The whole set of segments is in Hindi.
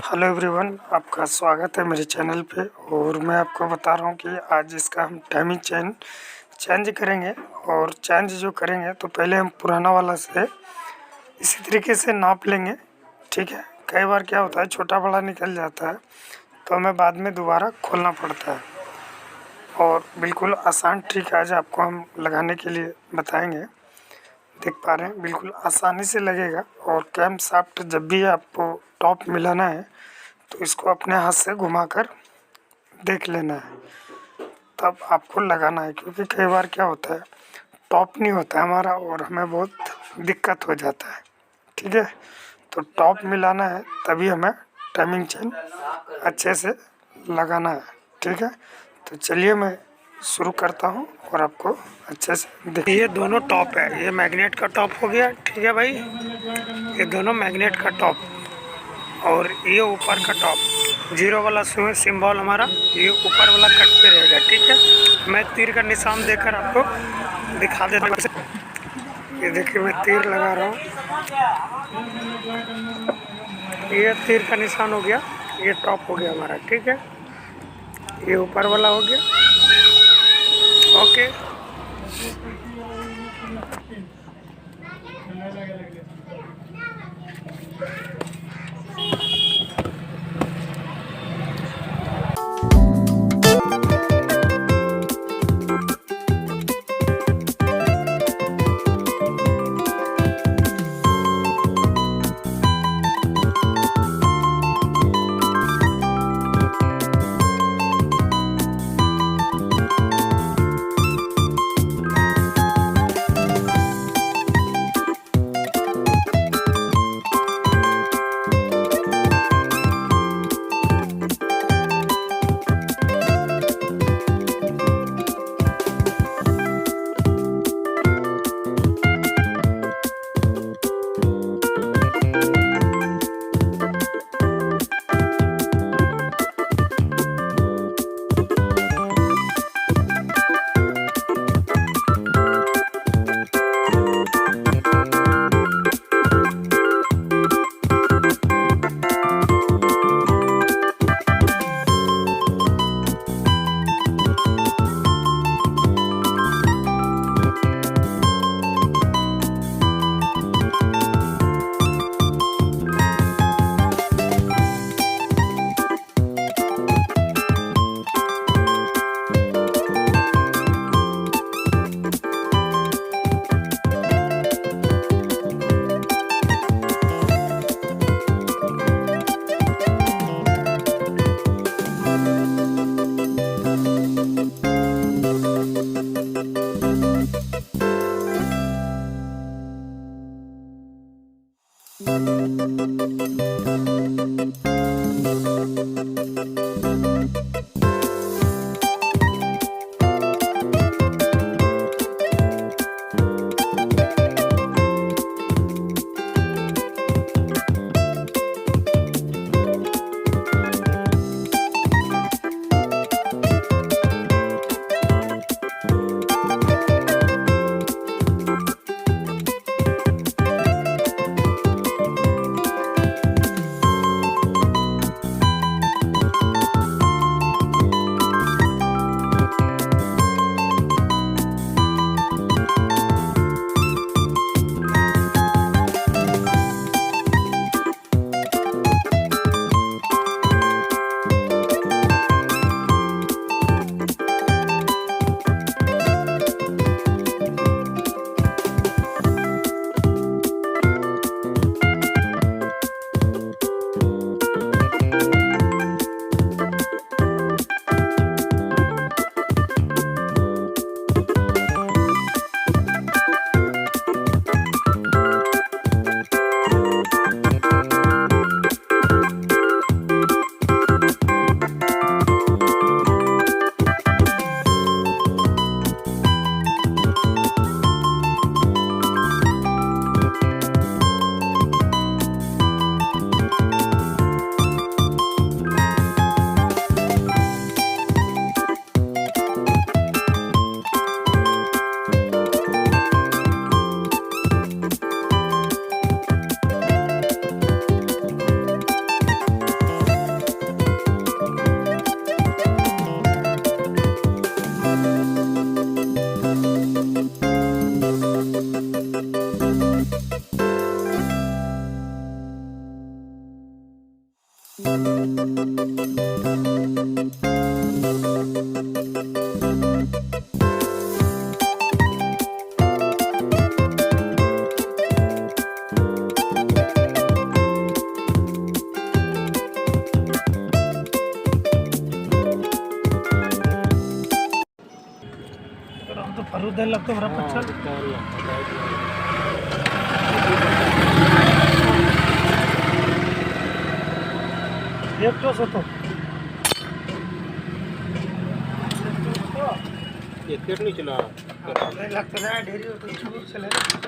हेलो एवरीवन, आपका स्वागत है मेरे चैनल पे। और मैं आपको बता रहा हूँ कि आज इसका हम टाइमिंग चेंज करेंगे। और चेंज जो करेंगे तो पहले हम पुराना वाला से इसी तरीके से नाप लेंगे, ठीक है। कई बार क्या होता है, छोटा बड़ा निकल जाता है तो हमें बाद में दोबारा खोलना पड़ता है। और बिल्कुल आसान ट्रिक आज आपको हम लगाने के लिए बताएंगे। देख पा रहे हैं, बिल्कुल आसानी से लगेगा। और कैम शाफ्ट जब भी आपको टॉप मिलाना है तो इसको अपने हाथ से घुमाकर देख लेना है, तब आपको लगाना है। क्योंकि कई बार क्या होता है, टॉप नहीं होता है हमारा और हमें बहुत दिक्कत हो जाता है, ठीक है। तो टॉप मिलाना है तभी हमें टाइमिंग चेन अच्छे से लगाना है, ठीक है। तो चलिए मैं शुरू करता हूँ और आपको अच्छे से देखिए। ये दोनों टॉप है, ये मैग्नेट का टॉप हो गया, ठीक है भाई। ये दोनों मैग्नेट का टॉप और ये ऊपर का टॉप, जीरो वाला सिंबल हमारा ये ऊपर वाला कट पे रहेगा, ठीक है। मैं तीर का निशान देकर आपको दिखा देता हूँ। ये देखिए मैं तीर लगा रहा हूँ, ये तीर का निशान हो गया, ये टॉप हो गया हमारा, ठीक है। ये ऊपर वाला हो गया, ओके। तो फरूद द्यायला लागतो बरं पच्चा एक टोस होतो एक नहीं चला लागतं ना ढेरी होतो चूर चले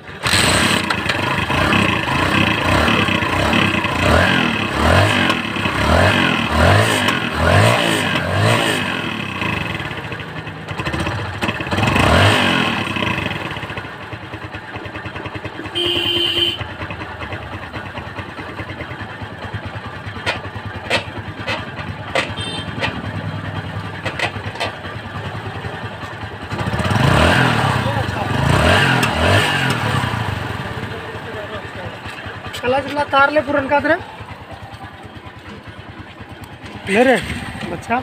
चला तार ले पुरन का रे ले रे बच्चा